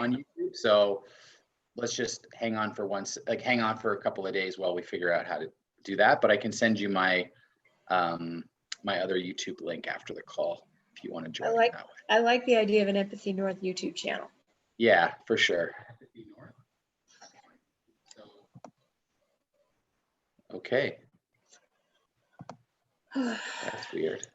on YouTube. So let's just hang on for hang on for a couple of days while we figure out how to do that. But I can send you my my other YouTube link after the call if you want to join that way. I like the idea of an Empathy North YouTube channel. Yeah, for sure. Okay. That's weird.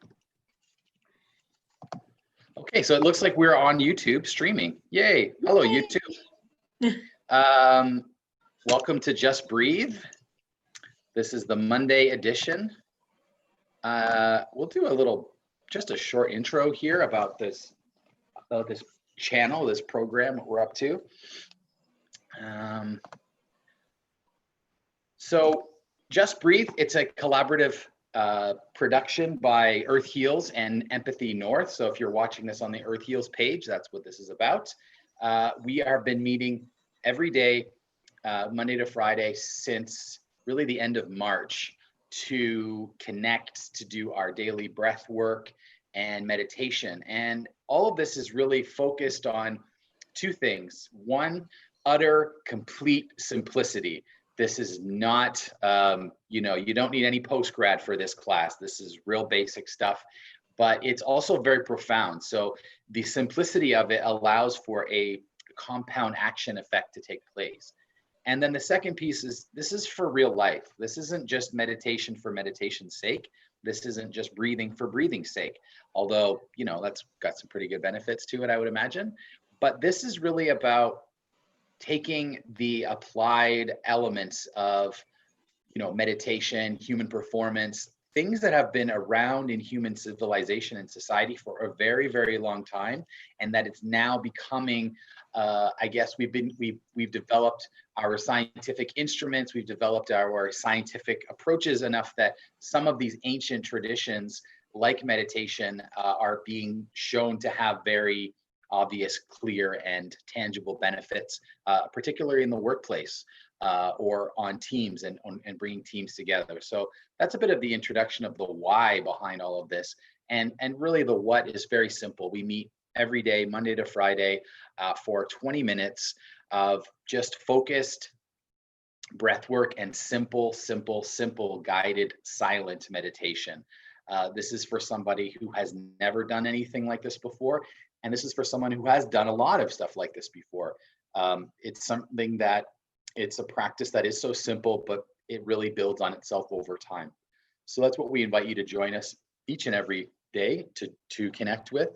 Okay, so it looks like we're on YouTube streaming. Yay. Hello, YouTube. Welcome to Just Breathe. This is the Monday edition. We'll do just a short intro here about this channel, this program, what we're up to. So Just Breathe, it's a collaborative production by Earth Heals and Empathy North. So if you're watching this on the Earth Heals page, that's what this is about. We have been meeting every day, Monday to Friday, since really the end of March to connect, to do our daily breath work and meditation. And all of this is really focused on two things. One, utter, complete simplicity. This is not, you don't need any post-grad for this class. This is real basic stuff, but it's also very profound. So the simplicity of it allows for a compound action effect to take place. And then the second piece is, this is for real life. This isn't just meditation for meditation's sake. This isn't just breathing for breathing's sake. Although, that's got some pretty good benefits to it, I would imagine. But this is really about taking the applied elements of, meditation, human performance, things that have been around in human civilization and society for a very, very long time, and that it's now becoming, I guess we've developed our scientific instruments, we've developed our scientific approaches enough that some of these ancient traditions, like meditation, are being shown to have very obvious, clear, and tangible benefits, particularly in the workplace or on teams and bringing teams together. So that's a bit of the introduction of the why behind all of this. And really the what is very simple. We meet every day, Monday to Friday, for 20 minutes of just focused breath work and simple guided silent meditation. This is for somebody who has never done anything like this before. And this is for someone who has done a lot of stuff like this before. It's something that it's a practice that is so simple, but it really builds on itself over time. So that's what we invite you to join us each and every day to connect with.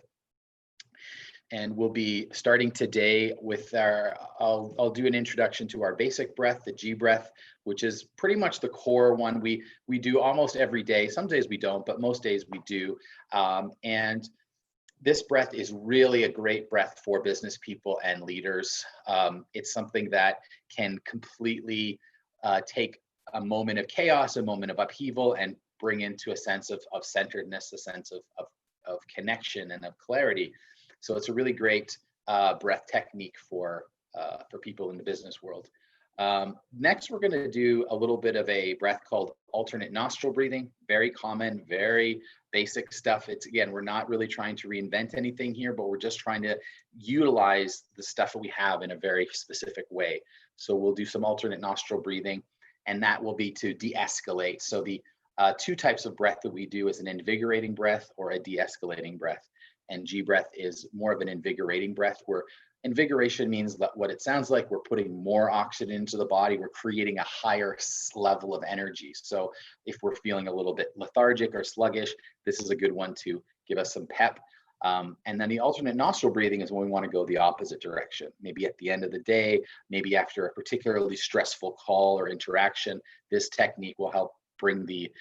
And we'll be starting today with I'll do an introduction to our basic breath, the G breath, which is pretty much the core one we do almost every day. Some days we don't, but most days we do. And this breath is really a great breath for business people and leaders. It's something that can completely take a moment of chaos, a moment of upheaval, and bring into a sense of centeredness, a sense of connection and of clarity. So it's a really great breath technique for people in the business world. Next, we're going to do a little bit of a breath called alternate nostril breathing. Very common, very basic stuff. It's, again, we're not really trying to reinvent anything here, but we're just trying to utilize the stuff that we have in a very specific way. So we'll do some alternate nostril breathing, and that will be to de-escalate. So the two types of breath that we do is an invigorating breath or a de-escalating breath. And G breath is more of an invigorating breath, where invigoration means that what it sounds like, we're putting more oxygen into the body, we're creating a higher level of energy. So if we're feeling a little bit lethargic or sluggish, this is a good one to give us some pep. And then the alternate nostril breathing is when we want to go the opposite direction. Maybe at the end of the day, maybe after a particularly stressful call or interaction, this technique will help bring the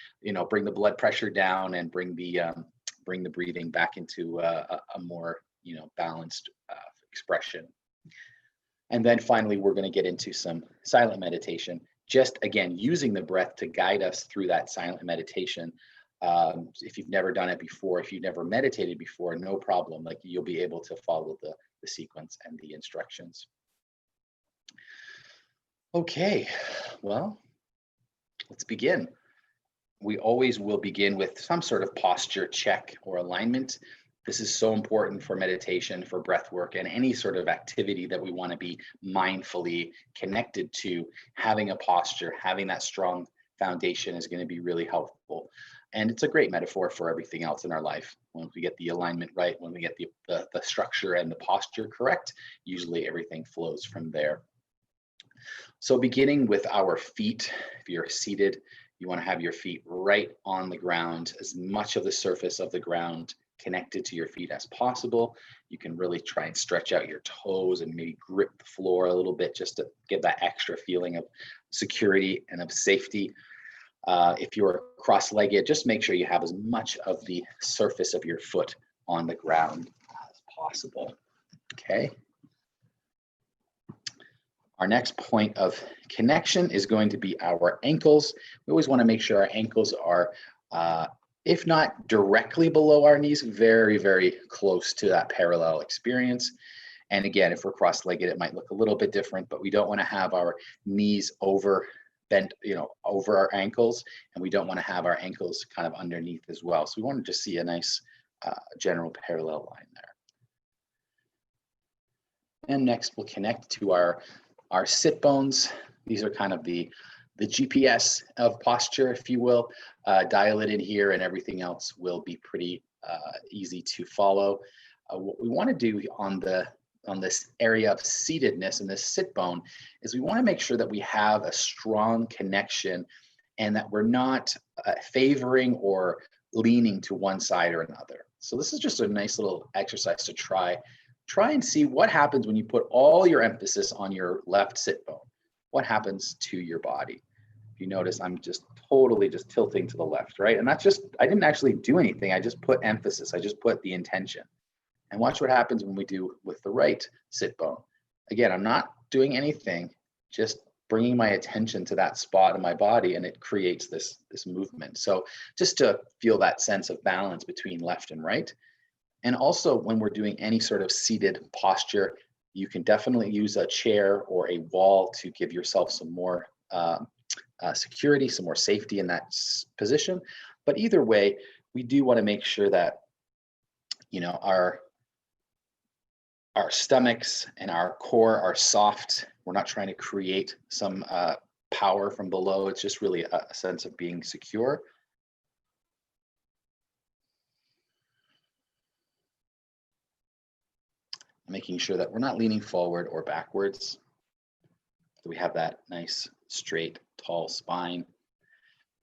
blood pressure down and bring the breathing back into a more balanced expression. And then finally, we're going to get into some silent meditation, just again using the breath to guide us through that silent meditation. If you've never done it before, if you've never meditated before, no problem. Like, you'll be able to follow the sequence and the instructions. Okay, well, let's begin. We always will begin with some sort of posture check or alignment. This is so important for meditation, for breath work, and any sort of activity that we want to be mindfully connected to. Having a posture, having that strong foundation is going to be really helpful. And it's a great metaphor for everything else in our life. When we get the alignment right, when we get the structure and the posture correct, usually everything flows from there. So beginning with our feet, if you're seated, you want to have your feet right on the ground, as much of the surface of the ground connected to your feet as possible. You can really try and stretch out your toes and maybe grip the floor a little bit just to give that extra feeling of security and of safety. If you're cross-legged, just make sure you have as much of the surface of your foot on the ground as possible. Okay. Our next point of connection is going to be our ankles. We always want to make sure our ankles are, if not directly below our knees, very, very close to that parallel experience. And again, if we're cross-legged, it might look a little bit different, but we don't want to have our knees over bent, over our ankles, and we don't want to have our ankles kind of underneath as well. So we want to just see a nice general parallel line there. And next we'll connect to our sit bones. These are kind of the GPS of posture, if you will. Dial it in here and everything else will be pretty easy to follow. What we want to do on this area of seatedness and this sit bone is we want to make sure that we have a strong connection and that we're not favoring or leaning to one side or another. So this is just a nice little exercise to try and see what happens when you put all your emphasis on your left sit bone. What happens to your body? If you notice, I'm just totally just tilting to the left, right? And that's just, I didn't actually do anything. I just put emphasis. I just put the intention. And watch what happens when we do with the right sit bone. Again, I'm not doing anything, just bringing my attention to that spot in my body, and it creates this movement. So just to feel that sense of balance between left and right. And also when we're doing any sort of seated posture, you can definitely use a chair or a wall to give yourself some more security, some more safety in that position. But either way, we do want to make sure that, our stomachs and our core are soft. We're not trying to create some power from below. It's just really a sense of being secure. Making sure that we're not leaning forward or backwards. So we have that nice, straight, tall spine.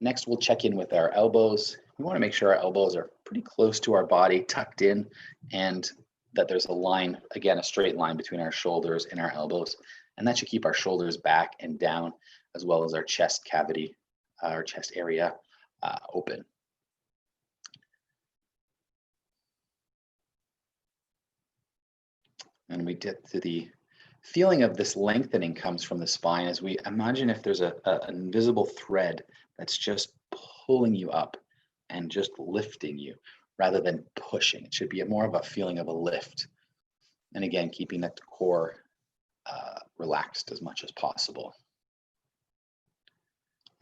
Next, we'll check in with our elbows. We want to make sure our elbows are pretty close to our body, tucked in, and that there's a line, again, a straight line between our shoulders and our elbows. And that should keep our shoulders back and down, as well as our chest cavity, our chest area open. And we get to the feeling of this lengthening comes from the spine as we imagine if there's an invisible thread that's just pulling you up and just lifting you rather than pushing. It should be more of a feeling of a lift. And again, keeping that core relaxed as much as possible.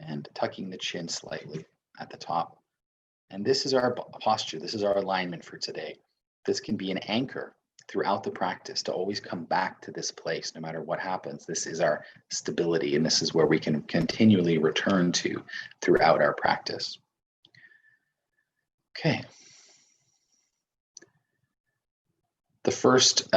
And tucking the chin slightly at the top. And this is our posture. This is our alignment for today. This can be an anchor throughout the practice to always come back to this place no matter what happens. This is our stability, and this is where we can continually return to throughout our practice. Okay. The first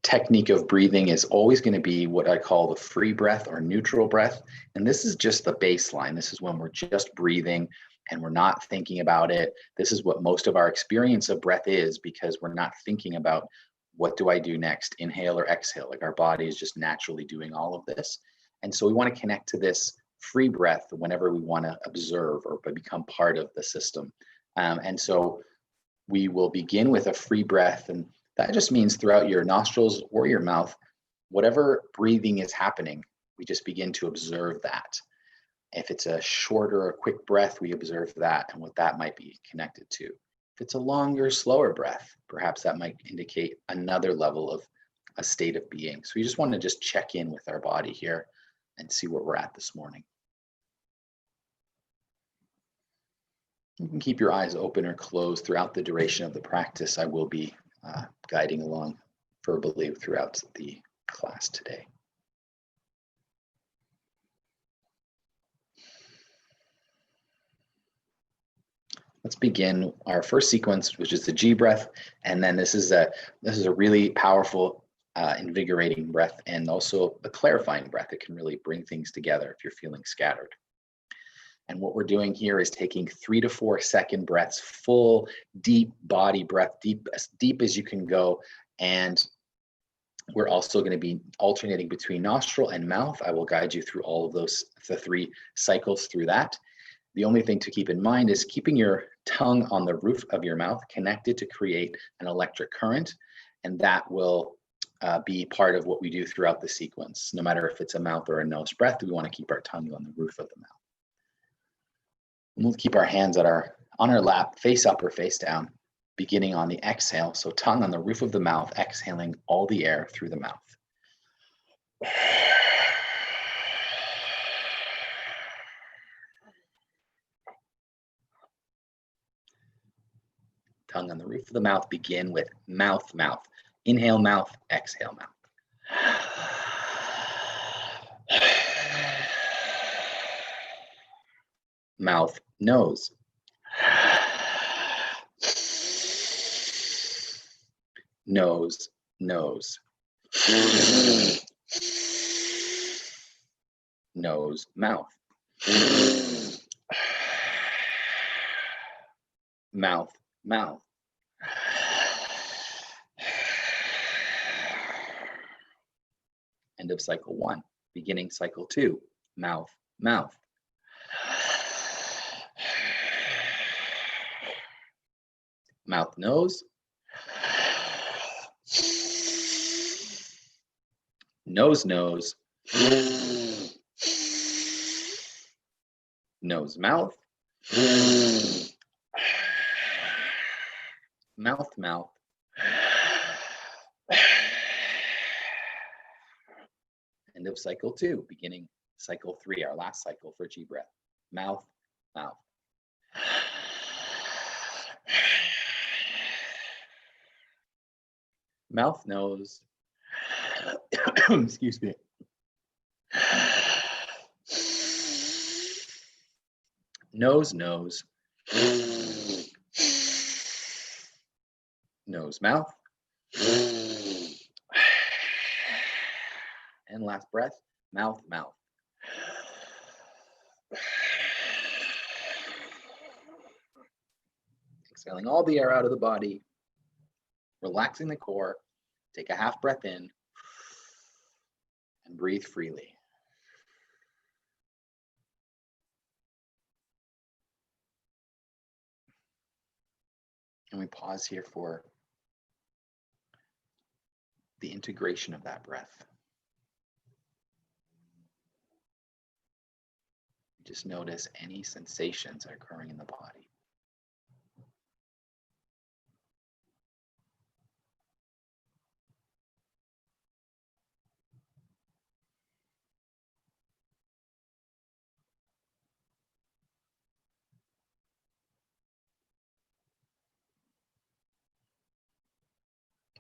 technique of breathing is always going to be what I call the free breath or neutral breath. And this is just the baseline. This is when we're just breathing and we're not thinking about it. This is what most of our experience of breath is, because we're not thinking about what do I do next, inhale or exhale. Like our body is just naturally doing all of this. And so we want to connect to this free breath whenever we want to observe or become part of the system. And so we will begin with a free breath, and that just means throughout your nostrils or your mouth, whatever breathing is happening, we just begin to observe that. If it's a shorter or quick breath, we observe that and what that might be connected to. If it's a longer, slower breath, perhaps that might indicate another level of a state of being. So we just want to just check in with our body here and see where we're at this morning. You can keep your eyes open or closed throughout the duration of the practice. I will be guiding along verbally throughout the class today. Let's begin our first sequence, which is the G breath, and then this is a really powerful, invigorating breath, and also a clarifying breath. It can really bring things together if you're feeling scattered. And what we're doing here is taking 3 to 4 second breaths, full, deep body breath, as deep as you can go. And we're also going to be alternating between nostril and mouth. I will guide you through all of those, the 3 cycles through that. The only thing to keep in mind is keeping your tongue on the roof of your mouth connected to create an electric current. And that will be part of what we do throughout the sequence. No matter if it's a mouth or a nose breath, we want to keep our tongue on the roof of the mouth. And we'll keep our hands on our lap, face up or face down, beginning on the exhale. So tongue on the roof of the mouth, exhaling all the air through the mouth. Tongue on the roof of the mouth, begin with mouth, mouth. Inhale, mouth, exhale, mouth. Mouth, nose. Nose, nose. Nose, mouth. Mouth, mouth. End of cycle 1. Beginning cycle 2. Mouth, mouth. Mouth, nose. Nose, nose. Nose, mouth. Mouth, mouth. End of cycle 2, beginning cycle 3, our last cycle for G breath. Mouth, mouth. Mouth, nose. Excuse me. Nose, nose. Nose, mouth. And last breath, mouth, mouth. Exhaling all the air out of the body, relaxing the core. Take a half breath in and breathe freely. And we pause here for the integration of that breath. Just notice any sensations occurring in the body.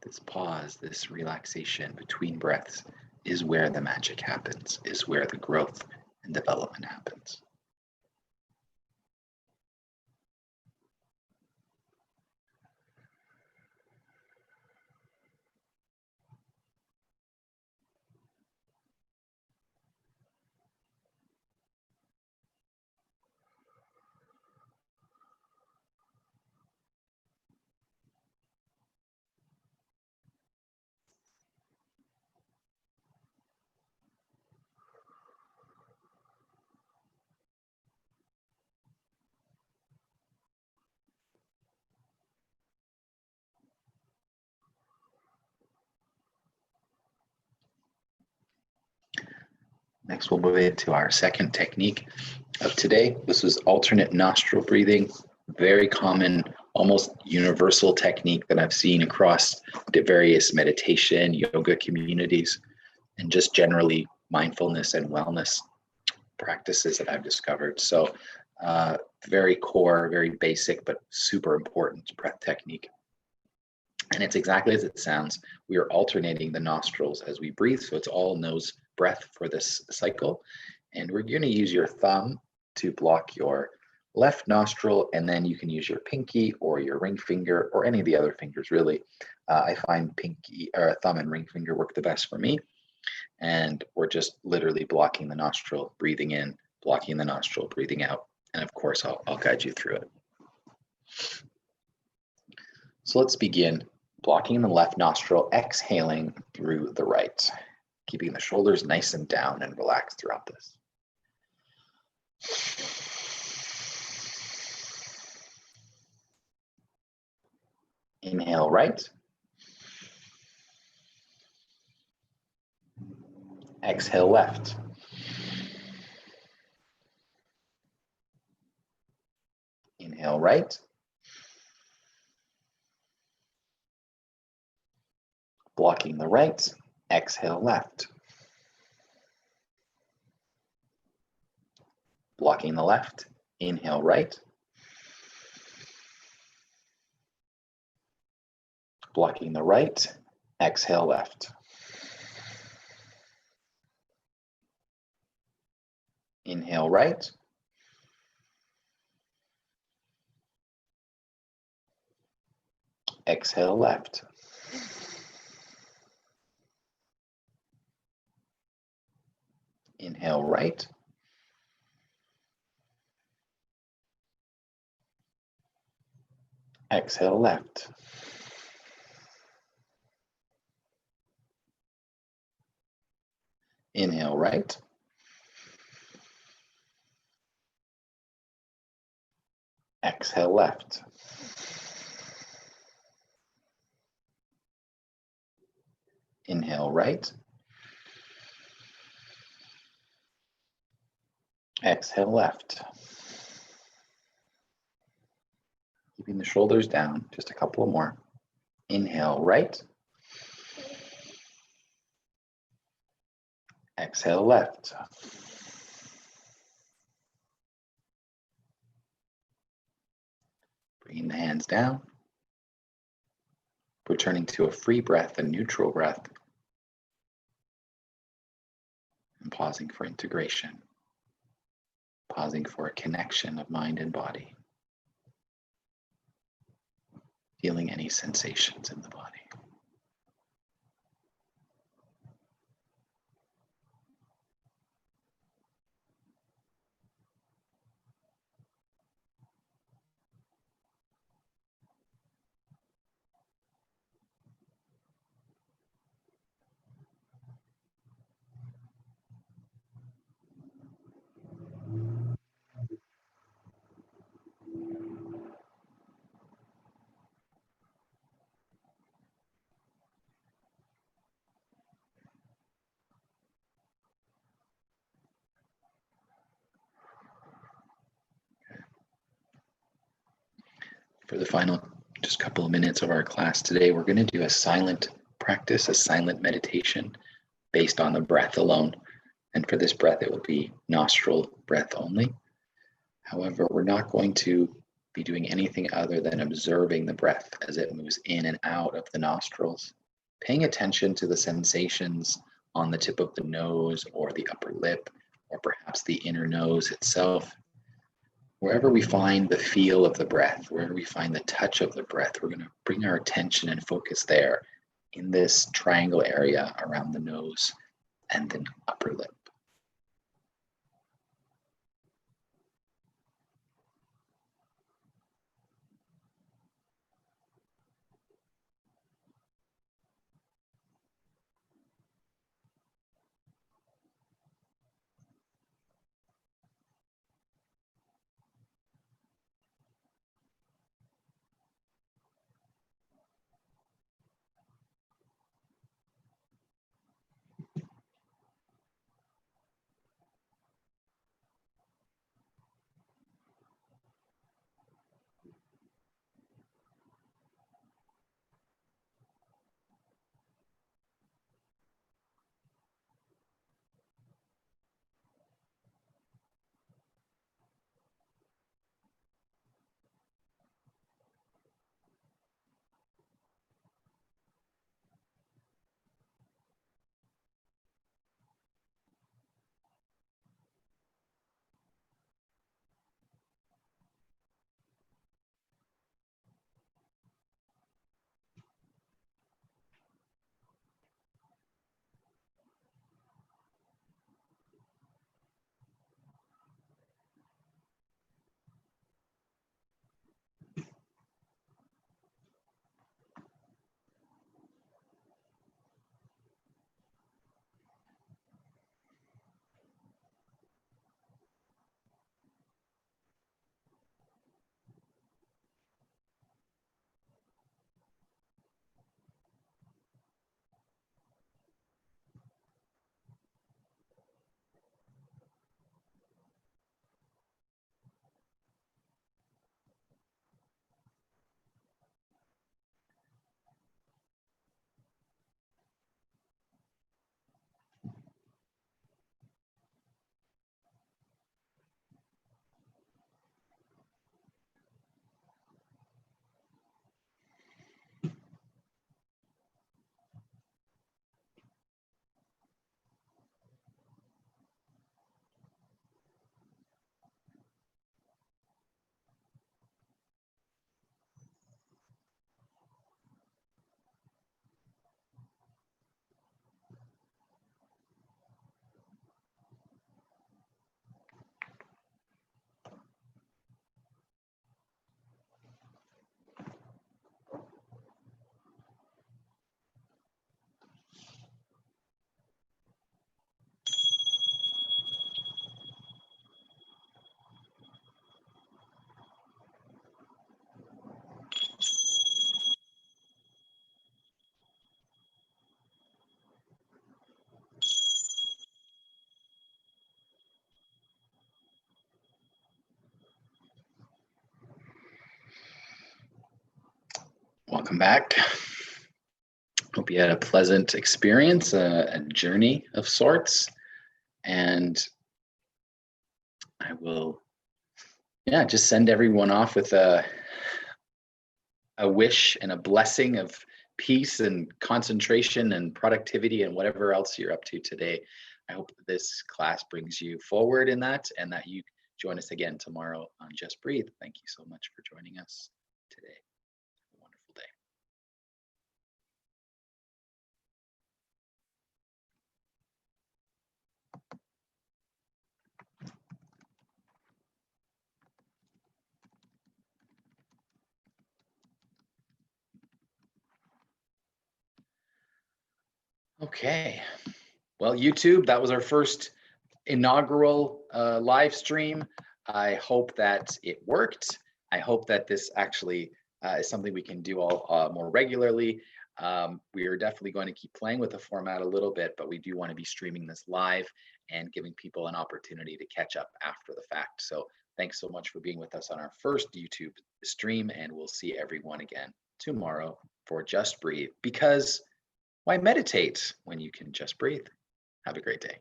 This pause, this relaxation between breaths is where the magic happens, is where the growth and development happens. Next, we'll move into our second technique of today. This is alternate nostril breathing, very common, almost universal technique that I've seen across the various meditation, yoga communities, and just generally mindfulness and wellness practices that I've discovered. So very core, very basic, but super important breath technique. And it's exactly as it sounds. We are alternating the nostrils as we breathe. So it's all nose breath for this cycle. And we're going to use your thumb to block your left nostril, and then you can use your pinky or your ring finger or any of the other fingers, really. I find pinky or thumb and ring finger work the best for me. And we're just literally blocking the nostril, breathing in, blocking the nostril, breathing out. And of course, I'll guide you through it. So let's begin. Blocking the left nostril, exhaling through the right, keeping the shoulders nice and down and relaxed throughout this. Inhale right. Exhale left. Inhale right. Blocking the right. Exhale left. Blocking the left. Inhale right. Blocking the right. Exhale left. Inhale right. Exhale left. Inhale right. Exhale left. Inhale right. Exhale left. Inhale right. Exhale left. Keeping the shoulders down, just a couple more. Inhale right. Exhale left. Bringing the hands down. Returning to a free breath, a neutral breath. And pausing for integration. Pausing for a connection of mind and body. Feeling any sensations in the body. For the final just couple of minutes of our class today, we're going to do a silent practice, a silent meditation based on the breath alone. And for this breath, it will be nostril breath only. However, we're not going to be doing anything other than observing the breath as it moves in and out of the nostrils, paying attention to the sensations on the tip of the nose or the upper lip, or perhaps the inner nose itself. Wherever we find the feel of the breath, wherever we find the touch of the breath, we're going to bring our attention and focus there in this triangle area around the nose and the upper lip. Welcome back. Hope you had a pleasant experience, a journey of sorts. And I will, just send everyone off with a wish and a blessing of peace and concentration and productivity and whatever else you're up to today. I hope this class brings you forward in that, and that you join us again tomorrow on Just Breathe. Thank you so much for joining us today. Have a wonderful day. Okay, well, YouTube, that was our first inaugural live stream. I hope that it worked. I hope that this actually is something we can do all more regularly. We are definitely going to keep playing with the format a little bit, but we do want to be streaming this live and giving people an opportunity to catch up after the fact. So thanks so much for being with us on our first YouTube stream, and we'll see everyone again tomorrow for Just Breathe, because why meditate when you can just breathe? Have a great day.